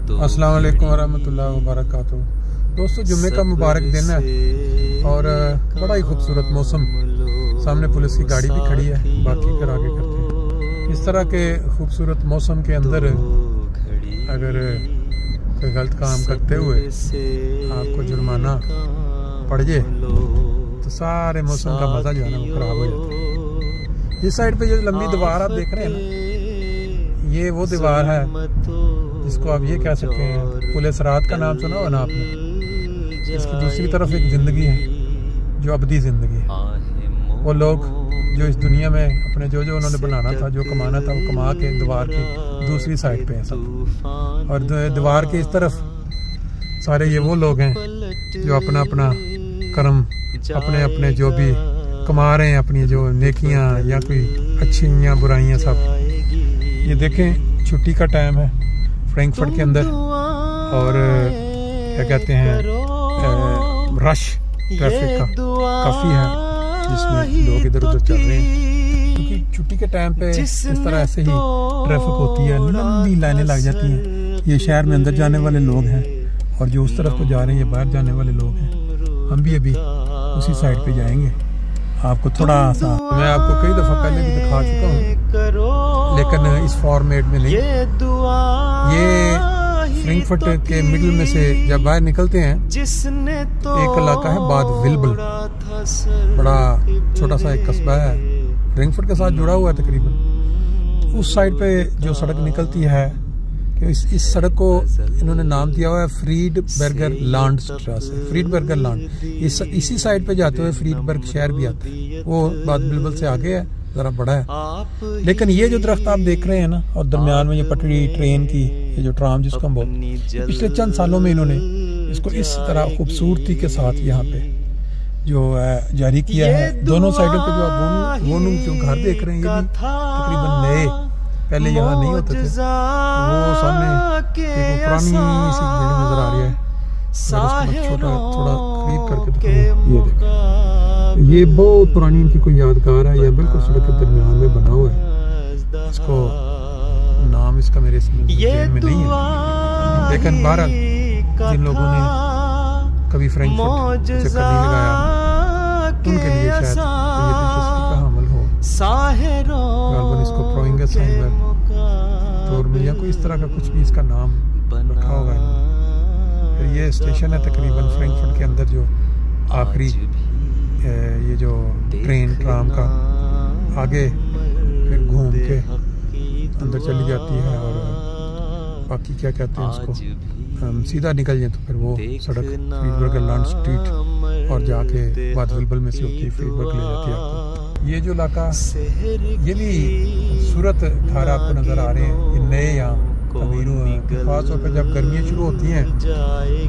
अस्सलाम वालेकुम वरहमतुल्लाहि वबरकातुहू। दोस्तों, जुम्मे का मुबारक दिन है और बड़ा ही खूबसूरत मौसम। सामने पुलिस की गाड़ी भी खड़ी है, बाकी फिर आगे करते हैं। इस तरह के खूबसूरत मौसम के अंदर अगर कोई गलत काम करते हुए आपको जुर्माना पड़ जाए तो सारे मौसम का मज़ा जो है ना वो ख़राब हो जाता है। इस साइड पे जो लंबी दीवार आप देख रहे हैं ना, ये वो दीवार है जिसको आप ये कह सकते हैं पुलिस रात का नाम सुना हो ना आपने। इसकी दूसरी तरफ एक ज़िंदगी है जो अबदी ज़िंदगी है। वो लोग जो इस दुनिया में अपने जो उन्होंने बनाना था, जो कमाना था, वो कमा के दीवार की दूसरी साइड पे हैं सब। और दीवार के इस तरफ सारे ये वो लोग हैं जो अपना अपना कर्म, अपने अपने जो भी कमा रहे हैं, अपनी जो नेकियां या कोई अच्छियाँ बुराइयाँ सब। ये देखें, छुट्टी का टाइम है फ्रैंकफर्ट के अंदर और क्या कहते हैं रश ट्रैफिक का काफ़ी है जिसमें लोग इधर उधर चल रहे हैं, क्योंकि छुट्टी के टाइम पे इस तरह ऐसे ही ट्रैफिक होती है, लंबी लाइनें लग जाती हैं। ये शहर में अंदर जाने वाले लोग हैं और जो उस तरफ को जा रहे हैं ये बाहर जाने वाले लोग हैं। हम भी अभी उसी साइड पे जाएंगे। आपको थोड़ा सा मैं आपको कई दफ़ा पहले भी दिखा चुका हूँ, लेकिन इस फॉर्मेट में नहीं। ये फ्रैंकफर्ट के मिडिल में से जब बाहर निकलते हैं तो एक इलाका है बाद विल्बल, बड़ा छोटा सा एक कस्बा है, फ्रैंकफर्ट के साथ जुड़ा हुआ है तकरीबन। उस साइड पे जो सड़क निकलती है कि इस सड़क को इन्होंने नाम दिया हुआ है फ्रीडबर्गर लैंड स्ट्रासे, फ्रीडबर्गर लैंड। इसी साइड पे जाते हुए फ्रीडबर्ग शहर भी आता है, वो बाद बिल्बल से आगे है, ज़रा बड़ा है। लेकिन ये जो दरख्त आप देख रहे हैं ना, और दरमियान में ये पटरी ट्रेन की, ये जो ट्राम जिसको हम बोलते हैं, पिछले चंद सालों में इन्होंने इसको इस तरह खूबसूरती के साथ यहाँ पे जो जारी किया है। दोनों साइडों पे जो आप वो जो घर देख रहे हैं ये भी तकरीबन नए, पहले यहाँ नहीं होते थे। वो सामने एक पुरानी सी बिल्डिंग नजर आ रही है, छोटा थोड़ा करीब करके दिखाऊं, ये देखो, ये बहुत पुरानी इनकी कोई यादगार है, यह बिल्कुल सड़क के दरमियान में बना हुआ है। इसको नाम इसका मेरे में नहीं है, लेकिन बहरहाल जिन लोगों ने कभी फ्रैंकफर्ट चक्कर नहीं लगाया उनके लिए शायद ये दिलचस्पी का हामिल हो। गालबन इसको प्रोइंगस तौर में या कोई इस तरह का कुछ भी इसका नाम रखा होगा। फिर ये स्टेशन है तकरीबन फ्रैंकफर्ट के अंदर जो आखिरी ये जो ट्रेन ट्राम का आगे फिर घूम के अंदर चली जाती है और बाकी क्या कहते हैं उसको हम सीधा निकल जाए तो फिर वो सड़क फ्रीडबर्गर लैंड स्ट्रीट और जाके बाद विल्बल में से होती है फ्रीडबर्ग ले जाती है आपको। ये जो इलाका, ये भी खूबसूरत घर आपको नज़र आ रहे हैं, ये नए यहाँ अमीर हुए हैं। खास तौर पर जब गर्मियाँ शुरू होती हैं,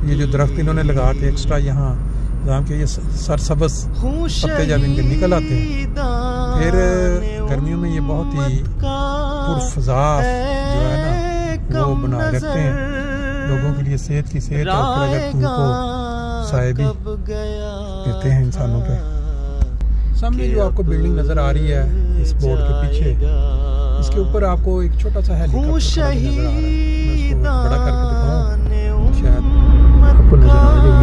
ये जो दरख्त इन्होंने लगा के एक्स्ट्रा यहाँ जहाँ के ये सरसब्ज़ पत्ते जब इनके निकल आते हैं, फिर गर्मियों में ये बहुत ही पुरफज़ा जो है ना वो बनाए रखते हैं लोगों के लिए, सेहत की सेहत और फिर अगर तुमको साए भी देते हैं इंसानों पे। सामने जो आपको बिल्डिंग नज़र आ रही है इस बोर्ड के पीछे, इसके ऊपर आपको एक छोटा सा हेलीकॉप्टर नज़र आ रहा है। मैं उसको बड़ा करके दिखाऊं, शायद आपको नज़र आ जाए।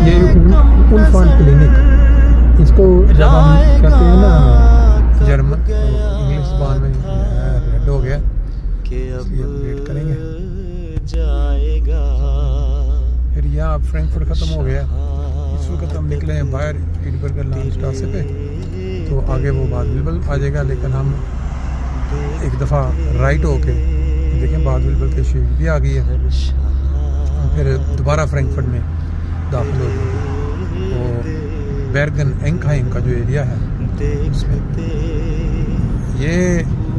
ये उल्फान क्लिनिक, इसको जब हम कहते हैं ना जर्मन इंग्लिश ज़बान में रेड हो गया, इसलिए वेट करेंगे। फिर यहाँ फ्रैंकफर्ट ख़त्म हो गया, इस वक्त हम निकले हैं बाहर फ्रीडबर्गर लैंड स्ट्रासे पे, तो आगे वो बाद विल्बल आ जाएगा। लेकिन हम एक दफ़ा राइट होके देखें, बाद विल्बल की शीट भी आ गई है, फिर दोबारा फ्रैंकफर्ट में दाखिल हो गए। वो बेर्गन एंकहाइम का जो एरिया है उसमें ये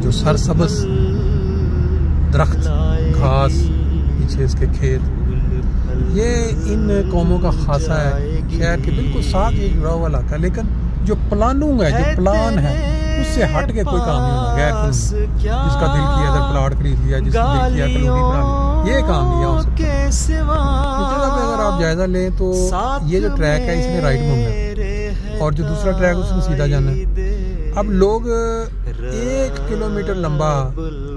जो सरसब्ज़ दरख्त, घास, पीछे इसके खेत, ये इन कौमों का खासा है। शहर के बिल्कुल साथ ये जुड़ा हुआ इलाका, लेकिन जो प्लानिंग है, जो प्लान है, उससे हट के कोई काम नहीं होना। गैर कानूनी, जिसका दिल किया इधर प्लाट खरीद लिया, जिसका दिल किया कॉलोनी बना ली, ये काम नहीं हो सकता। इस जगह पे अगर आप जायजा लें तो ये जो ट्रैक है इसमें राइट मुड़ना है और जो दूसरा ट्रैक उसमें सीधा जाना है। अब लोग एक किलोमीटर लंबा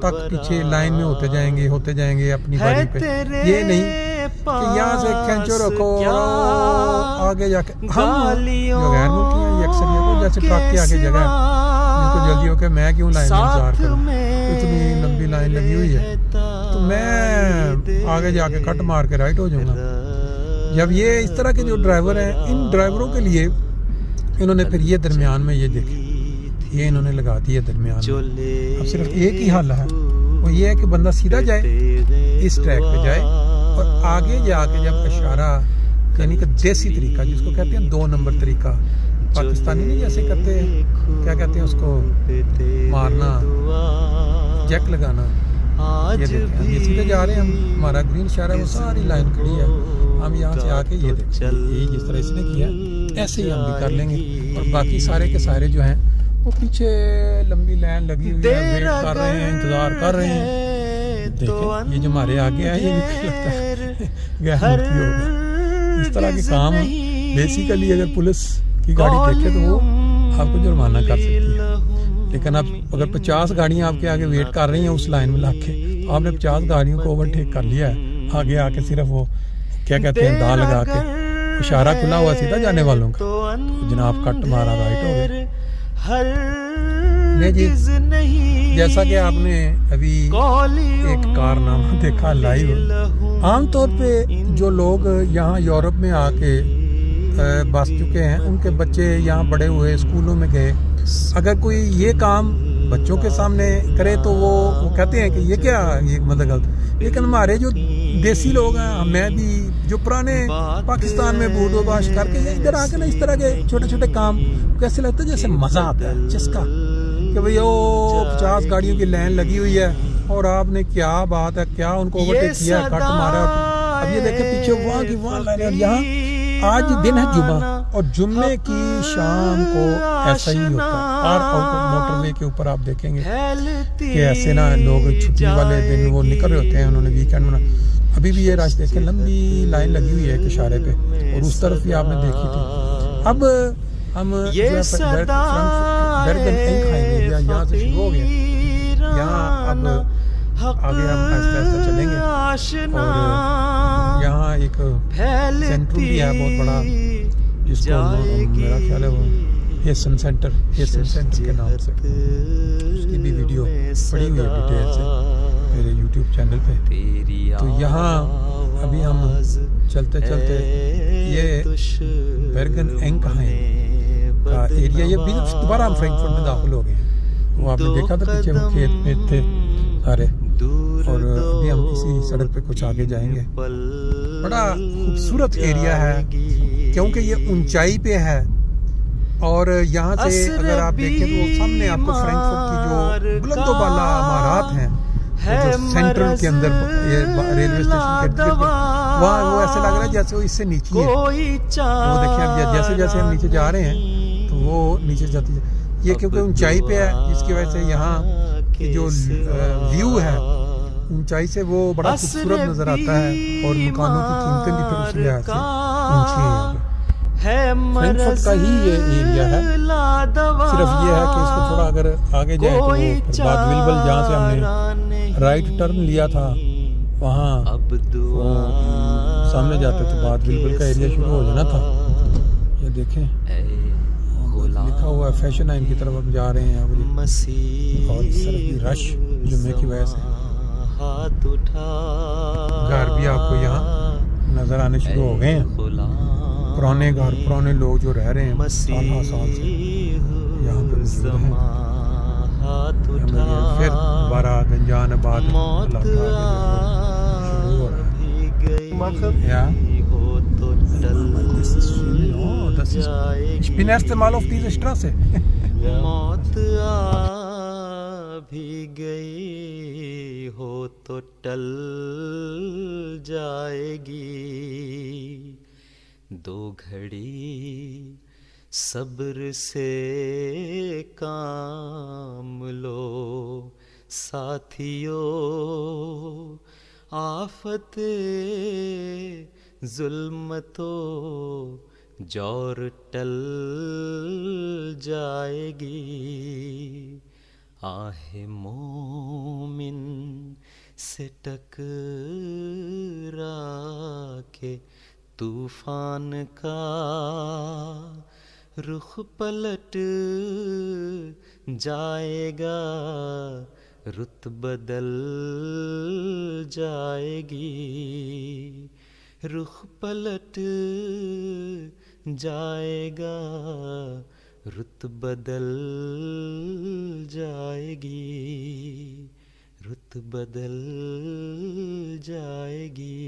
तक पीछे लाइन में होते जाएंगे अपनी बारी पे। ये नहीं कि यहाँ से खींचो रखो आगे जाके हम जो गैर मुल्की हैं ये अक्सर ये जैसे ट्रक के आगे जगह है जिनको जल्दी हो के मैं क्यों लाइन में इंतजार करूँ, इतनी लंबी लाइन लगी हुई है तो मैं आगे जाके कट मार के राइट हो जाऊँगा। जब ये इस तरह के जो ड्राइवर हैं इन ड्राइवरों के लिए इन्होंने फिर ये दरमियान में ये देखे ये इन्होंने लगा दिया दरमियान में। अब सिर्फ एक ही हल है वो ये है कि बंदा सीधा जाए इस ट्रैक पे जाए और आगे जाके जब इशारा यानी कि देसी तरीका जिसको कहते हैं 2 नंबर तरीका पाकिस्तानी नहीं जैसे करते हैं क्या कहते हैं उसको मारना जैक लगाना, ये देखें ये सीधे जा रहे हैं हम हमारा ग्रीन इशारा वो सारी लाइन खड़ी है हम यहाँ से आके ये देखें ये जिस तरह इसने किया ऐसे ही हम भी कर लेंगे और बाकी सारे के सारे जो हैं वो पीछे लंबी लाइन लगी हुई है वेट कर रहे हैं इंतजार कर रहे हैं। देखें ये जो हमारे आगे है ये भी लगता है गैर मुल्की हो गया। इस तरह के काम बेसिकली अगर पुलिस की गाड़ी देखे तो वो आपको जुर्माना कर सकती है, लेकिन अब अगर 50 गाड़ियां आपके आगे वेट कर रही हैं उस लाइन में लाके तो आपने 50 गाड़ियों को ओवरटेक कर लिया है आगे आके सिर्फ वो क्या कहते हैं दाल लगा के इशारा खुला हुआ सीधा जाने वालों का तो जनाब कट मारा राइट हो गए। नहीं जी जैसा कि आपने अभी एक कारनामा देखा लाइव। आमतौर पे जो लोग यहाँ यूरोप में आके बस चुके हैं उनके बच्चे यहाँ बड़े हुए स्कूलों में गए अगर कोई ये काम बच्चों के सामने करे तो वो कहते हैं कि ये क्या ये मतलब गलत, लेकिन हमारे जो देसी लोग हैं मैं भी जो पुराने पाकिस्तान में बूढ़ोबाश करके इधर आके ना इस तरह के छोटे छोटे काम कैसे लगता है जैसे मजा आता है जिसका कि भाई ओ 50 गाड़ियों की लाइन लगी हुई है और आपने क्या बात है क्या उनको ओवरटेक किया कट मारा। अब ये देखे पीछे वहाँ की वहाँ लाइन और यहाँ आज दिन है जुम्मा और जुम्मे की शाम को ऐसा ही होता है और मोटरवे के ऊपर आप देखेंगे कि ऐसे ना लोग छुट्टी वाले दिन वो निकल रहे होते हैं उन्होंने वीकेंड में अभी भी ये राश देखे लंबी लाइन लगी हुई है एक इशारे पे और उस तरफ भी आपने देखी थी। अब हम बर्गन एंक खाएंगे या यहाँ से शुरू हो गया यहाँ अब आगे हम ऐसा ऐसा चलेंगे और यहाँ एक सेंटर भी है बहुत बड़ा जिसको मेरा ख्याल है वो हेसन सेंटर के नाम से उसकी भी वीडियो पड़ी हुई है डिटेल से मेरे YouTube चैनल पे। तो यहाँ अभी हम चलते चलते ये बर्गन एंक का एरिया ये दोबारा हम फ्रैंकफर्ट में दाखिल हो गए। वो आपने देखा था पीछे वो खेत में थे सारे और अभी हम इसी सड़क पे कुछ आगे जाएंगे। बड़ा खूबसूरत एरिया है क्योंकि ये ऊंचाई पे है और यहाँ से अगर आप देखें तो सामने आपको फ्रैंकफर्ट की जो बुलंदोबाला इमारत हैं जो सेंट्रल के अंदर ये रेलवे स्टेशन के वहाँ वो ऐसे लग रहा है जैसे वो इससे नीचे है। वो देखिए अब जैसे जैसे हम नीचे जा रहे हैं तो वो नीचे जाती है ये क्योंकि ऊंचाई पे है जिसकी वजह से यहाँ की जो व्यू है ऊंचाई से वो बड़ा खूबसूरत नजर आता है और मकानों की कीमतें भी फिर उस लिहाज से ऊंची हैं। फ्रैंकफर्ट का ही ये एरिया है सिर्फ ये है कि इसको थोड़ा अगर आगे जाए तो वो बाद विल्बल जहाँ से हमने राइट टर्न लिया था वहाँ वो सामने जाते थे बाद विल्बल का एरिया शुरू हो जाना था। ये देखें लिखा हुआ है फैशन है इनकी तरफ हम जा रहे हैं और इस तरफ भी रश जुम्मे की वजह से घर भी आपको यहाँ नजर आने शुरू हो गए हैं। पुराने घर पुराने लोग जो रह रहे हैं साल से यहाँ पे मौजूद हैं। फिर दोबारा गंजानाबाद शुरू हो रहा है। Ich bin erst einmal auf dieser Straße. मौत आ भी गई हो तो टल जाएगी, दो घड़ी सब्र से काम लो साथियों, आफते जुल्मतो जौर टल जाएगी, आहे मोमिन से टकरा के तूफान का रुख पलट जाएगा, रुत बदल जाएगी, रुख पलट जाएगा, रुत बदल जाएगी, रुत बदल जाएगी।